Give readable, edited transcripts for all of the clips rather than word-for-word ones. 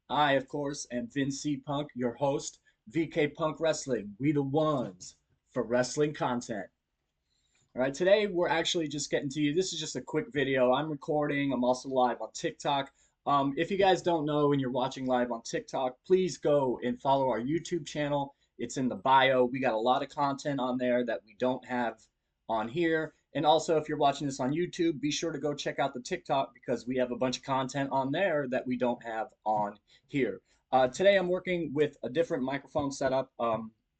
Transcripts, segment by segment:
I, of course, am Vince C. Punk, your host, VK Punk Wrestling. We the ones for wrestling content. All right, today we're actually just getting to you. This is just a quick video. I'm recording. I'm also live on TikTok. If you guys don't know and you're watching live on TikTok, please go and follow our YouTube channel. It's in the bio. We got a lot of content on there that we don't have on here. And also, if you're watching this on YouTube, be sure to go check out the TikTok because we have a bunch of content on there that we don't have on here. Today, I'm working with a different microphone setup.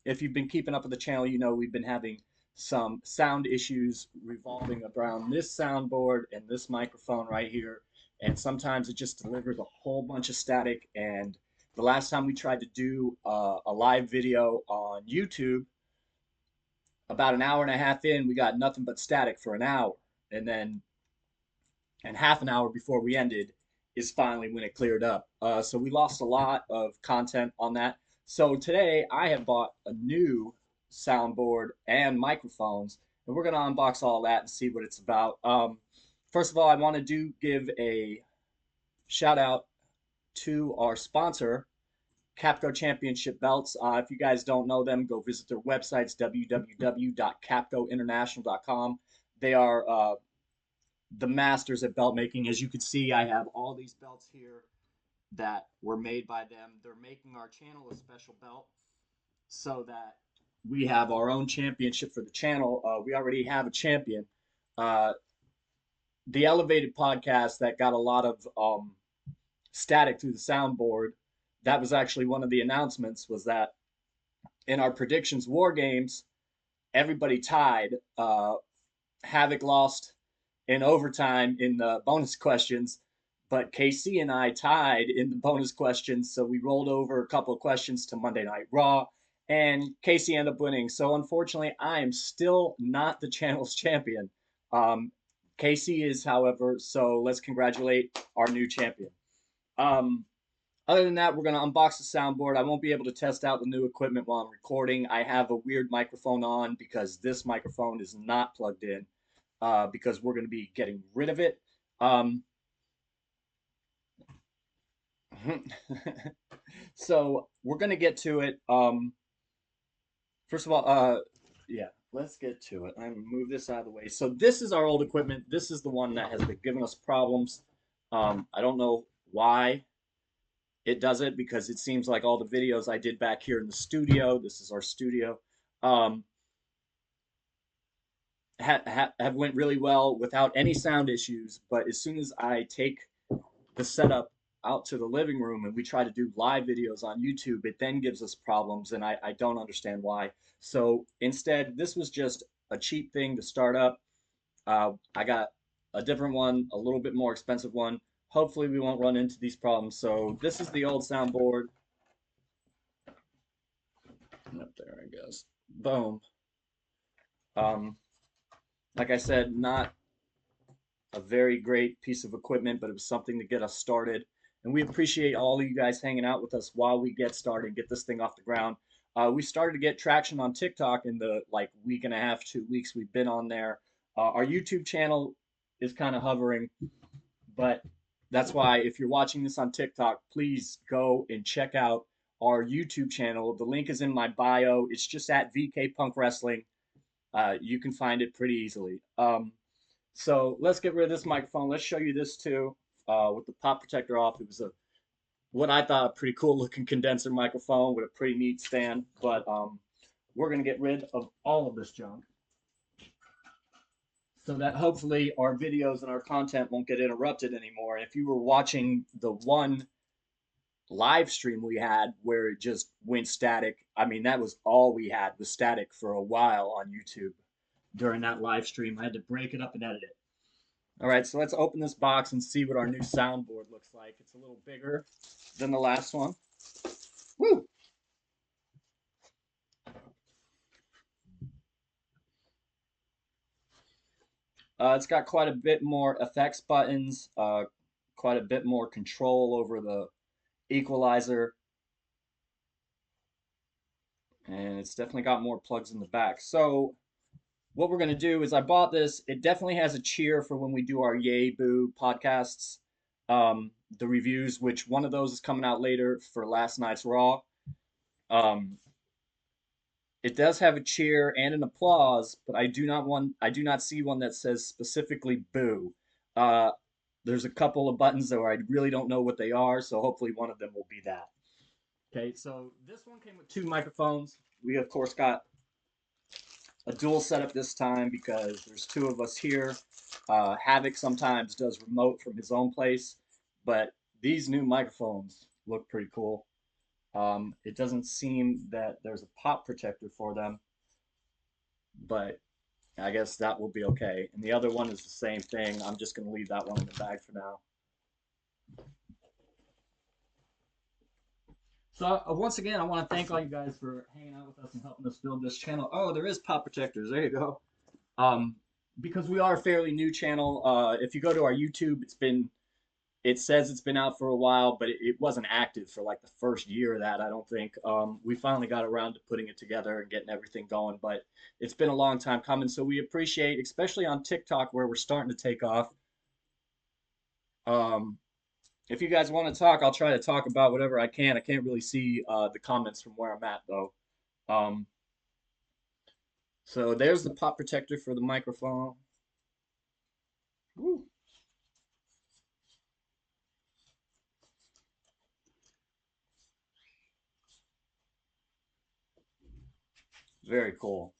If you've been keeping up with the channel, you know we've been having some sound issues revolving around this soundboard and this microphone right here. And sometimes it just delivers a whole bunch of static. And the last time we tried to do a live video on YouTube, about an hour and a half in, we got nothing but static for an hour. And half an hour before we ended is finally when it cleared up. So we lost a lot of content on that. So today I have bought a new soundboard and microphones, and we're gonna unbox all that and see what it's about. First of all, I want to give a shout out to our sponsor, Capco Championship Belts. If you guys don't know them, go visit their websites, www.capcointernational.com. They are the masters at belt making. As you can see, I have all these belts here that were made by them. They're making our channel a special belt so that we have our own championship for the channel. We already have a champion. Uh, the Elevated podcast that got a lot of static through the soundboard. That was actually one of the announcements. Was that in our predictions war games, everybody tied. Havoc lost in overtime in the bonus questions, but KC and I tied in the bonus questions. So we rolled over a couple of questions to Monday Night Raw, and KC ended up winning. So unfortunately, I am still not the channel's champion. KC is, however, so let's congratulate our new champion. Um, Other than that, we're going to unbox the soundboard. I won't be able to test out the new equipment while I'm recording. I have a weird microphone on because this microphone is not plugged in because we're going to be getting rid of it. So we're going to get to it. First of all, yeah, let's get to it. I'm going to move this out of the way. So this is our old equipment. This is the one that has been giving us problems. I don't know why it does it because it seems like all the videos I did back here in the studio, this is our studio, um, have went really well without any sound issues. But as soon as I take the setup out to the living room and we try to do live videos on YouTube, it then gives us problems, and I don't understand why. So instead, this was just a cheap thing to start up. I got a different one, a little bit more expensive one. Hopefully, we won't run into these problems. So this is the old soundboard. Up there, I guess. Boom. Um, like I said, not a very great piece of equipment, but it was something to get us started. And we appreciate all of you guys hanging out with us while we get started and get this thing off the ground. We started to get traction on TikTok in the like week and a half, 2 weeks we've been on there. Our YouTube channel is kind of hovering, but that's why if you're watching this on TikTok, please go and check out our YouTube channel. The link is in my bio. It's just at VK Punk Wrestling. You can find it pretty easily. So let's get rid of this microphone. Let's show you this too with the pop protector off. It was a what I thought a pretty cool looking condenser microphone with a pretty neat stand. But we're gonna get rid of all of this junk so that hopefully our videos and our content won't get interrupted anymore. If you were watching the one live stream we had where it just went static, I mean that was all we had was static for a while on YouTube during that live stream. I had to break it up and edit it. All right, so let's open this box and see what our new soundboard looks like. It's a little bigger than the last one. Woo! It's got quite a bit more effects buttons, quite a bit more control over the equalizer, and it's definitely got more plugs in the back. So what we're going to do is I bought this. It definitely has a cheer for when we do our Yay Boo podcasts. the reviews, which one of those is coming out later for last night's Raw. Um, it does have a cheer and an applause, but I do not see one that says specifically boo. Uh, there's a couple of buttons that where I really don't know what they are, so hopefully one of them will be that. Okay, so this one came with two microphones. We of course got a dual setup this time because there's two of us here. Havoc sometimes does remote from his own place, but these new microphones look pretty cool. It doesn't seem that there's a pop protector for them, but I guess that will be okay. And the other one is the same thing. I'm just going to leave that one in the bag for now. So once again, I want to thank all you guys for hanging out with us and helping us build this channel. Oh, there is pop protectors. There you go. Um, because we are a fairly new channel. If you go to our YouTube, it says it's been out for a while, but it wasn't active for like the first year of that, I don't think. We finally got around to putting it together and getting everything going, but it's been a long time coming. So we appreciate, especially on TikTok where we're starting to take off. Um, if you guys want to talk, I'll try to talk about whatever I can. I can't really see the comments from where I'm at though. Um, so there's the pop protector for the microphone. Woo. Very cool.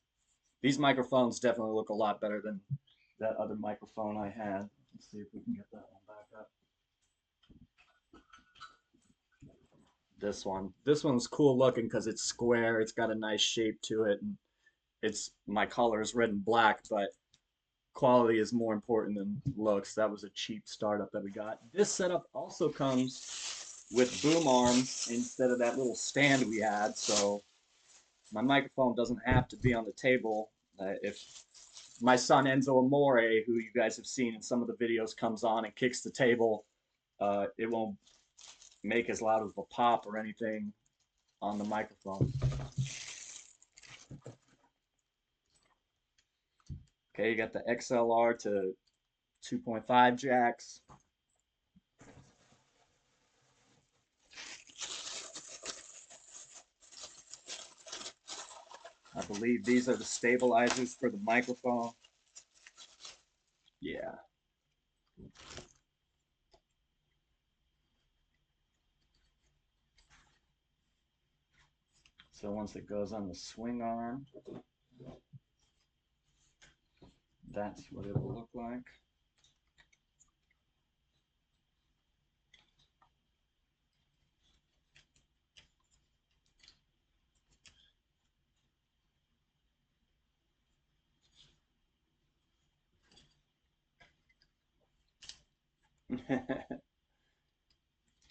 These microphones definitely look a lot better than that other microphone I had. Let's see if we can get that one back up. This one. This one's cool looking because it's square. It's got a nice shape to it, and it's my color is red and black, but quality is more important than looks. That was a cheap startup that we got. This setup also comes with boom arms instead of that little stand we had, so my microphone doesn't have to be on the table. If my son Enzo Amore, who you guys have seen in some of the videos, comes on and kicks the table, it won't make as loud of a pop or anything on the microphone. Okay, you got the XLR to 2.5 jacks. I believe these are the stabilizers for the microphone. Yeah. So once it goes on the swing arm, that's what it will look like.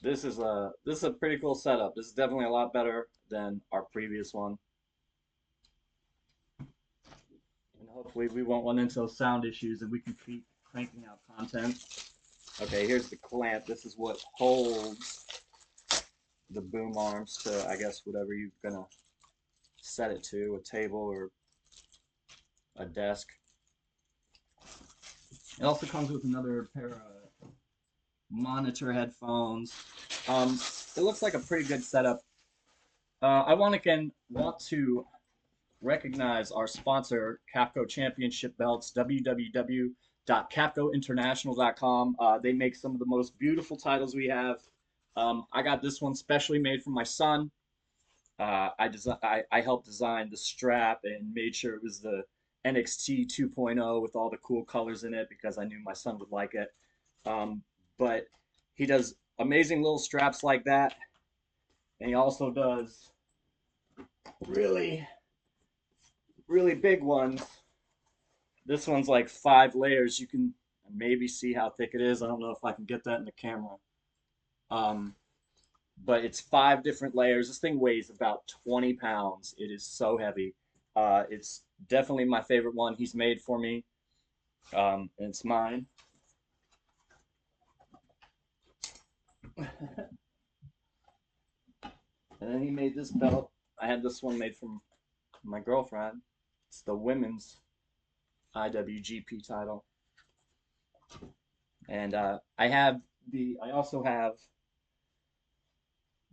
This is a pretty cool setup. This is definitely a lot better than our previous one. And hopefully we won't run into those sound issues and we can keep cranking out content. Okay, here's the clamp. This is what holds the boom arms to, I guess, whatever you're gonna set it to, a table or a desk. It also comes with another pair of monitor headphones. It looks like a pretty good setup. I want to recognize our sponsor, Capco Championship Belts, www.capcointernational.com. They make some of the most beautiful titles we have. I got this one specially made for my son. I helped design the strap and made sure it was the NXT 2.0 with all the cool colors in it because I knew my son would like it. But he does amazing little straps like that, and he also does really, really big ones. This one's like 5 layers. You can maybe see how thick it is. I don't know if I can get that in the camera. Um, but it's 5 different layers. This thing weighs about 20 pounds. It is so heavy. It's definitely my favorite one he's made for me. And it's mine. And then he made this belt. I had this one made from my girlfriend. It's the women's IWGP title. And I have the I also have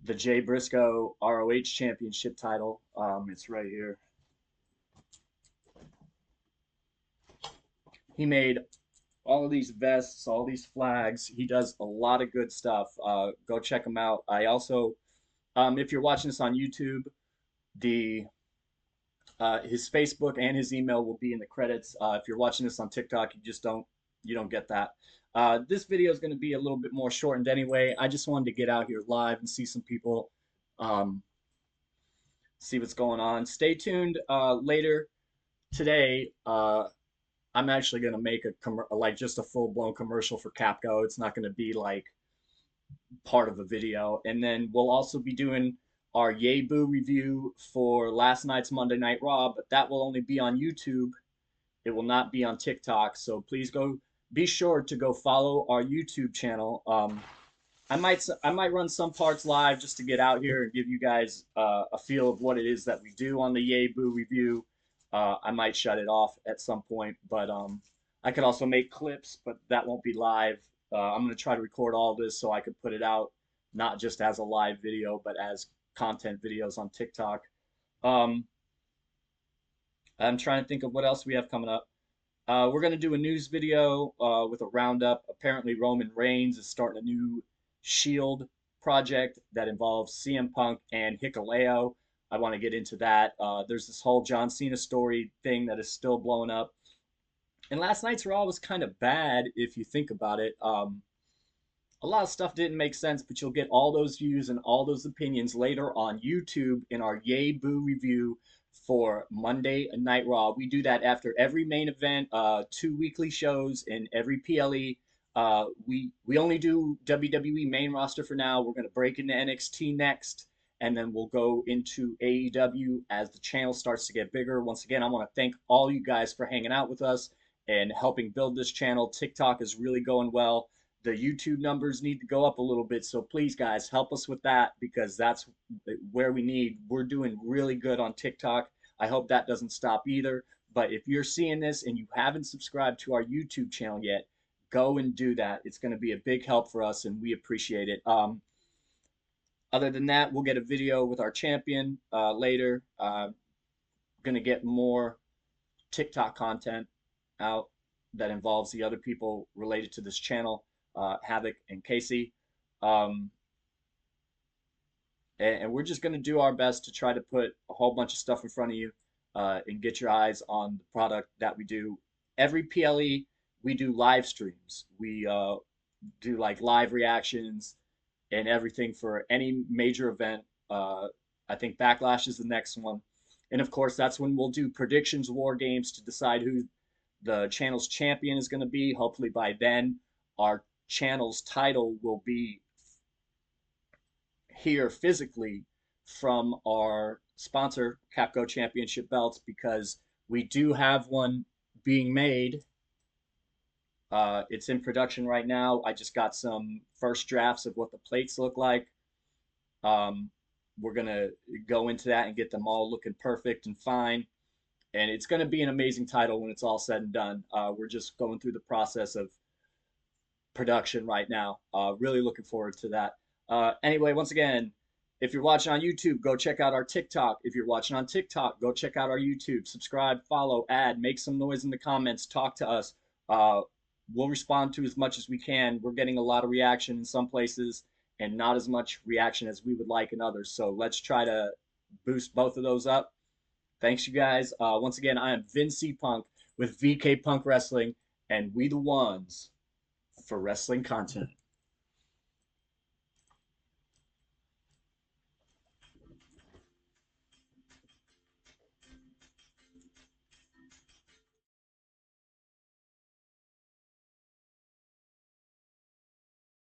the Jay Briscoe ROH Championship title. It's right here. He made all of these vests, all these flags. He does a lot of good stuff. Go check him out. I also, if you're watching this on YouTube, the his Facebook and his email will be in the credits. If you're watching this on TikTok, you don't get that. This video is going to be a little bit more shortened anyway. I just wanted to get out here live and see some people, um, see what's going on. Stay tuned later today. I'm actually going to make like just a full blown commercial for Capco. It's not going to be like part of a video. And then we'll also be doing our Yay Boo review for last night's Monday Night Raw, but that will only be on YouTube. It will not be on TikTok. So please be sure to go follow our YouTube channel. I might run some parts live just to get out here and give you guys a feel of what it is that we do on the Yay Boo review. I might shut it off at some point, but I could also make clips, but that won't be live. I'm going to try to record all this so I could put it out not just as a live video, but as content videos on TikTok. Um, I'm trying to think of what else we have coming up. We're going to do a news video with a roundup. Apparently, Roman Reigns is starting a new Shield project that involves CM Punk and Hikuleo. I want to get into that. There's this whole John Cena story thing that is still blowing up. And last night's Raw was kind of bad if you think about it. A lot of stuff didn't make sense, but you'll get all those views and all those opinions later on YouTube in our Yay Boo review for Monday Night Raw. We do that after every main event, 2 weekly shows in every PLE. We only do WWE main roster for now. We're going to break into NXT next, and then we'll go into AEW as the channel starts to get bigger. Once again, I want to thank all you guys for hanging out with us and helping build this channel. TikTok is really going well. The YouTube numbers need to go up a little bit. So please, guys, help us with that because that's where we need. We're doing really good on TikTok. I hope that doesn't stop either. But if you're seeing this and you haven't subscribed to our YouTube channel yet, go and do that. It's going to be a big help for us, and we appreciate it. Other than that, we'll get a video with our champion later. Going to get more TikTok content out that involves the other people related to this channel. Havoc and Casey. And we're just going to do our best to try to put a whole bunch of stuff in front of you and get your eyes on the product that we do. Every PLE, we do live streams. We do like live reactions and everything for any major event. I think Backlash is the next one. And of course, that's when we'll do predictions, war games to decide who the channel's champion is going to be. Hopefully by then, our channel's title will be here physically from our sponsor, Capco Championship Belts, because we do have one being made. It's in production right now. I just got some first drafts of what the plates look like. We're going to go into that and get them all looking perfect and fine. And it's going to be an amazing title when it's all said and done. We're just going through the process of production right now. Really looking forward to that. Anyway, once again, if you're watching on YouTube, go check out our TikTok. If you're watching on TikTok, go check out our YouTube. Subscribe, follow, add, make some noise in the comments, talk to us. We'll respond to as much as we can. We're getting a lot of reaction in some places and not as much reaction as we would like in others. So let's try to boost both of those up. Thanks, you guys. Once again, I am Vince C. Punk with VK Punk Wrestling, and we the ones for wrestling content.